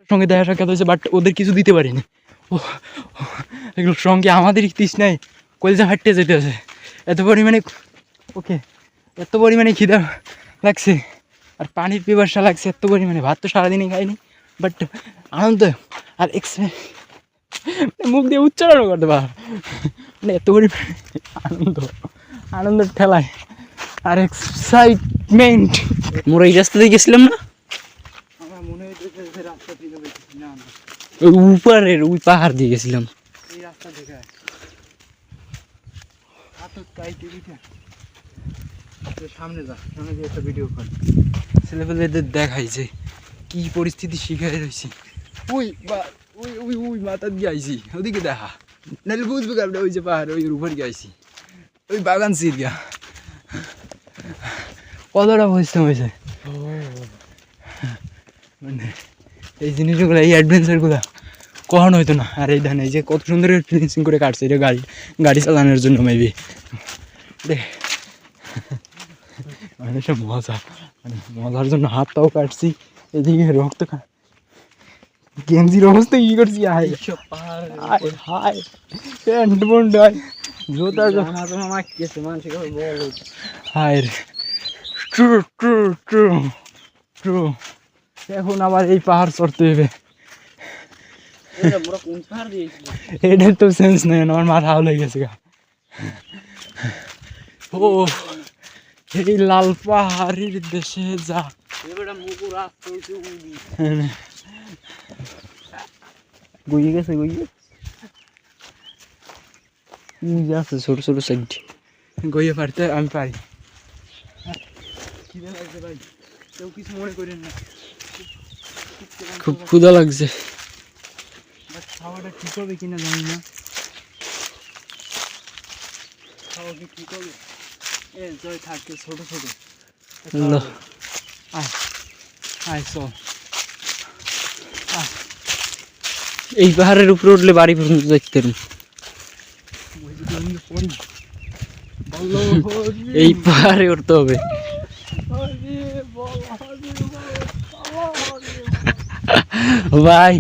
সঙ্গে দেখা সাক্ষাৎ হয়েছে, বাট ওদের কিছু দিতে পারিনি। ও এগুলো সঙ্গে আমাদেরই তৃষ্ণায় কলজা ফাটতে যেতে আছে এত পরিমাণে। ওকে, এত পরিমাণে খিদা লাগছে আর পানির পিপাসা লাগছে এত পরিমাণে। ভাত তো সারাদিনই খাইনি, বাট আনন্দ আর মুখ দিয়ে উচ্চারণও করতে পার মানে এত পরিমাণে আনন্দের ঠেলায় আর এক্সাইটমেন্ট। মোরা এই রাস্তা দিয়ে গেছিলাম না? আমার মনে হইতেছে যে রাস্তা থেকে না, ওই উপরের ওই পাহাড় দিয়ে গেছিলাম। এই রাস্তা থেকে সামনে যা, সামনে দিয়ে একটা ভিডিও কর। ছেলেপেলেদের দেখাই যে কি পরিস্থিতি শিখাই রয়েছি। ওই ওই ওই ওই মাথা দিয়ে আইছি, ওদিকে দেখা নাহলে বুঝবো আপনি ওই যে পাহাড় ওই উপর গিয়ে আইছি, ওই বাগান সিরিয়া কতটা পরিশ্রম হয়েছে। মানে এই জিনিসগুলো, এই অ্যাডভেঞ্চারগুলো কখনো হইতো না। আর এই ধান এই যে কত সুন্দর ফিনিশিং করে কাটছে, এটা গাড়ি চালানোর জন্য মেবি। মানে সব মজা, মানে মজার জন্য হাতটাও কাটছি, এদিকে রক্ত গেঞ্জির অবস্থা কি করছি। হাই হাই প্যান্ট বন্ড হয় জোতা হায় রে। True true true true. এখন আবার এই পাহাড় চড়তে হবে, এটার তো সেন্স নেই, আমার মাথা হাওল হয়ে গেছে গা। ও এই লাল পাহাড়ির দেশে যা গইয়ে গেছে, গইয়ে আছে ছোট ছোট সাইড গইয়ে পারতে আমি পারি। খিদে লাগছে ভাই, কেউ কিছু মনে করেন না, খুব ক্ষুধা লাগছে। খাওয়াটা ঠিক হবে কিনা জানি না, খাওয়া কি ঠিক হবে? এ জয় থাকে ছোট ছোট। আয় আয় চল। এই পাহাড়ের উপরে উঠলে বাড়ি পর্যন্ত দেখতে পারুন। এই পাহাড়ে উঠতে হবে। ভাই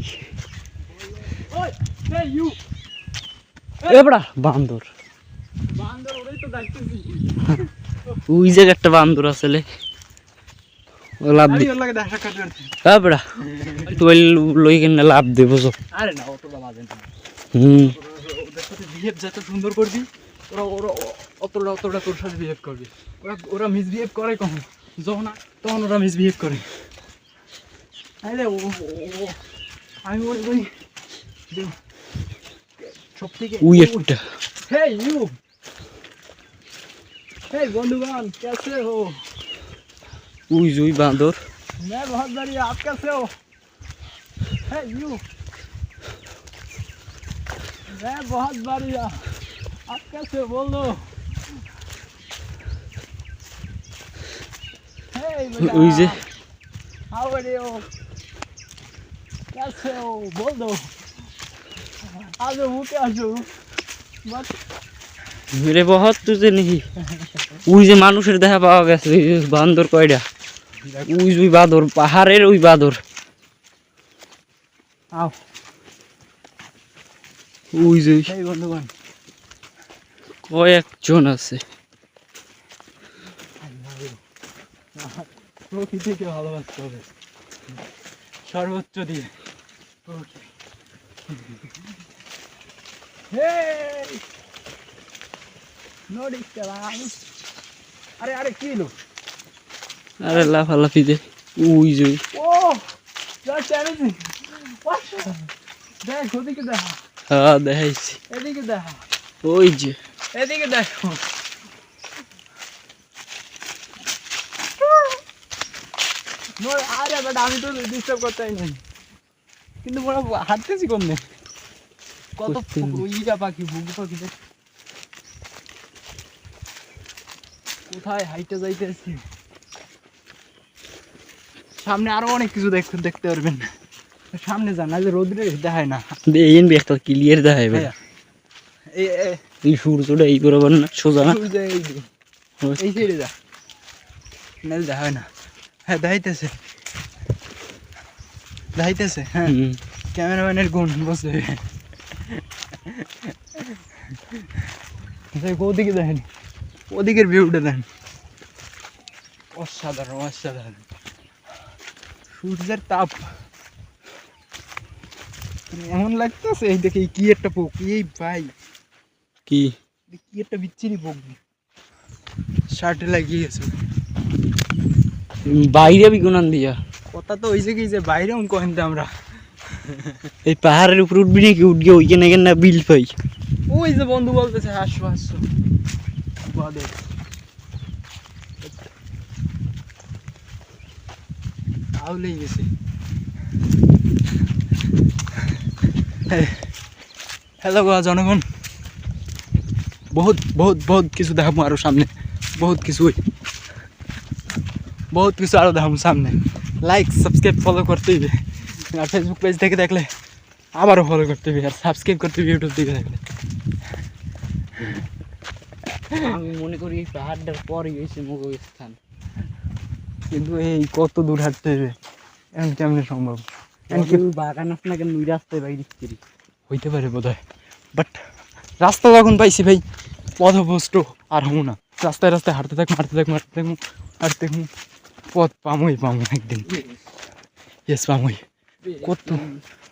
এবড়া বান্দর, ওই জায়গায় একটা বান্দর আসলে লাভ দি এবড়া তুই লই কেন লাভ দেব। আরে না অতটা বাজে না। ওদের সাথে বিহেভ যত সুন্দর করবি, ওরা ওরা অতটা তোর সাথে বিহেভ করবি। ওরা মিসবিহেভ করে কখন, যখন তখন ওরা মিসবিহেভ করে। আরে আমি মনে করি সব থেকে ওই একটা হেই ইউ, হেই বন্ধুগণ कैसे हो? ওই ওই বান্দর। मैं बहुत बढ़िया, आप कैसे हो? हे यू, मैं बहुत बढ़िया, आप कैसे हो बोल दो। हे ওই যে हाउ आर यू, कैसे हो बोल दो। आज मुझे आजो मत মেরে বহুত তুই নাকি। ওই যে মানুষের দেখা পাওয়া গেছে বান্দর কয়টা, ওই ওই বাদর পাহাড়ের ওই বাদর। आओ ওই যে হেই বন্ধুগণ, কয়েকজন আছে। প্রকৃতিকে ভালোবাসতে হবে সর্বোচ্চ দিয়ে। হেই নো ডিস্টার্ব। আরে আরে কি হলো? আরে লাফালাফি দে ওই যে ও জাস্ট এনিথিং। দেখ ওদিকে দেখা, হ্যাঁ দেখাইছি এদিকে দেখা, ওই যে এদিকে দেখো। আরে বাট আমি তো ডিস্টার্ব করতেই নাই, কিন্তু বড় হাঁটতেছি কমনে। কত ইয়া পাখি, বুবু পাখি দেখ কোথায় হাইটে যাইতেছি। সামনে আরো অনেক কিছু দেখতে পারবেন, সামনে যান, নাহলে রোদ্রে দেখায় না। এই একটা ক্লিয়ার দেখায় ভাই। এই সূর্যটা এই বরাবর না সোজা না, এই সাইডে যা, নাহলে দেখায় না। হ্যাঁ দেখাইতেছে। যাইতেছে হ্যাঁ হুম। ক্যামেরাম্যানের গুণ বসে ওদিকে দেখেন ওদিকের ভিউটা দেখেন অসাধারণ অসাধারণ সূর্যের তাপ মানে এমন লাগতেছে এই দেখে কি একটা পোক এই ভাই কি কি একটা বিচ্ছিরি পোক শার্টে লাগিয়ে গেছে বাইরে বিগুনান দিয়া কথা তো হয়েছে কি যে বাইরে কহেন আমরা এই পাহাড়ের উপর উঠবি নাকি উঠগে ওইখানে না বিল পাই ওই যে বন্ধু বলতেছে হাসো হাসো বাদে আউলেই গেছে হ্যালো জনগণ বহুত বহুত বহুত কিছু দেখাবো আরো সামনে বহুত কিছু আরো দেখাবো সামনে লাইক সাবস্ক্রাইব ফলো করতে হবে আর ফেসবুক পেজ থেকে দেখলে আবারও ফলো করতে হবে আর সাবস্ক্রাইব করতে হবে ইউটিউব থেকে দেখলে আমি মনে করি এই পাহাড়টার পরে গেছে মুগল স্থান কিন্তু এই কত দূর হাঁটতে হবে এখন কেমন সম্ভব বাগান আপনাকে ওই রাস্তায় বাইরে করি হইতে পারে বোধ হয় বাট রাস্তা যখন পাইছি ভাই পথভ্রষ্ট আর হবো না রাস্তায় রাস্তায় হাঁটতে থাকবো পথ পামোই একদিন ইয়েস পামোই কত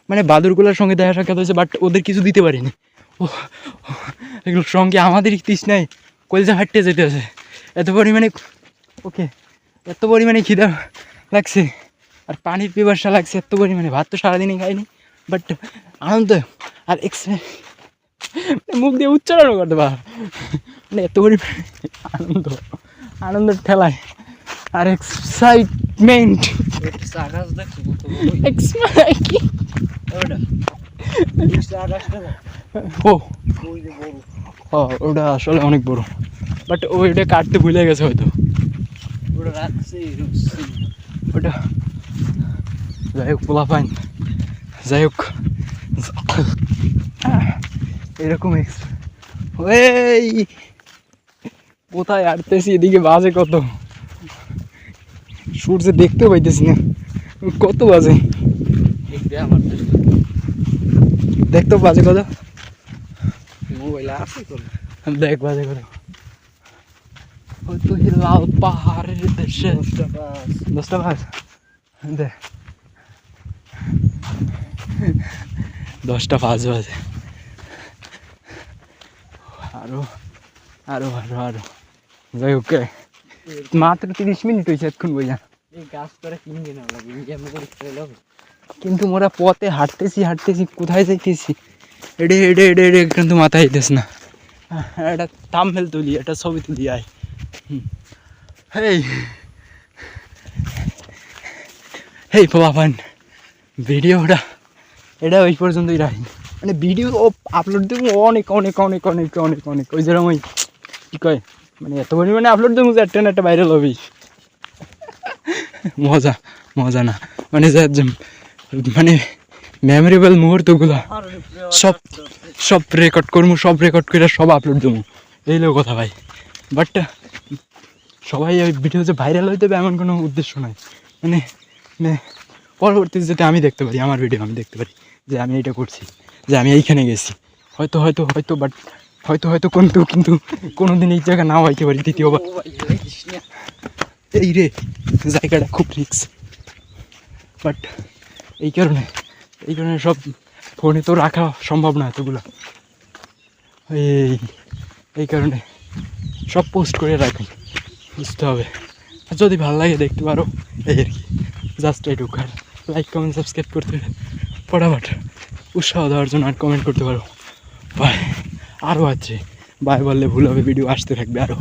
মানে বাদুরগুলোর সঙ্গে দেখা সাক্ষাৎ হয়েছে বাট ওদের কিছু দিতে পারিনি ও এগুলোর সঙ্গে আমাদের তৃষ্ণায় কলজা ফাটতে যেতে আছে এত পরিমাণে খিদা লাগছে আর পানির পিপাসা লাগছে এত পরিমাণে ভাত তো সারাদিনই খাইনি বাট আনন্দ আর মুখ দিয়ে উচ্চারণ করতে পার মানে এত পরিমাণে আনন্দের ঠেলায় আর এক্সাইটমেন্ট আকাশ দেখছো ও ওটা আসলে অনেক বড় বাট ওইটা কাটতে ভুলে গেছে হয়তো ওটা যাই হোক পোলা পাইন যাই হোক এরকম এই কোথায় হাঁটতেছি এদিকে বাজে কত সূর্য দেখতেও পাইতেছি না কত বাজে দেখতেও বাজে কত মোবাইল আছে তো দেখ বাজে কত হয়তো লাল পাহাড়ের দেশে 10টা বাজ দেখ 10টা 5 বাজে আরো যাই হোক মাত্র 30 মিনিট হয়েছে এতক্ষণ বইয়া এই গাছ করে কিনবে না কিন্তু মোরা পথে হাঁটতেছি কোথায় যাইতেছি এডে কিন্তু মাথায় আইতেছ না এটা থাম্বনেল তুলি এটা ছবি তুলি আয় হেই বাবান ভিডিওটা এটা ওই পর্যন্তই রাখি মানে ভিডিও আপলোড দেবো অনেক ওই যেরকম ওই কী কয় মানে এত পরিমাণে আপলোড দেবো যে একটা ভাইরাল হবেই মজা না মানে মানে মেমোরেবল মুহূর্তগুলো সব রেকর্ড করবো সব রেকর্ড করে সব আপলোড দেবো এই লোক কথা ভাই বাট সবাই ওই ভিডিও যে ভাইরাল হইতে হবে এমন কোনো উদ্দেশ্য নয় মানে পরবর্তীতে যাতে আমি দেখতে পারি আমার ভিডিও আমি দেখতে পারি যে আমি এইটা করছি যে আমি এইখানে গেছি হয়তো বাট হয়তো কিন্তু কোনো দিন এই জায়গা নাও হইতে পারি দ্বিতীয়বার এই রে জায়গাটা খুব রিস্ক বাট এই কারণে সব ফোনে তো রাখা সম্ভব না এতগুলো এই কারণে সব পোস্ট করে রাখি বুঝতে হবে আর যদি ভালো লাগে দেখতে পারো এই আর কি জাস্ট এইটুকু আর লাইক কমেন্ট সাবস্ক্রাইব করতে ফটাফট উৎসাহ দেওয়ার জন্য আর কমেন্ট করতে পারো বাই আরও আছে বাই বললে ভুল হবে ভিডিও আসতে থাকবে আরও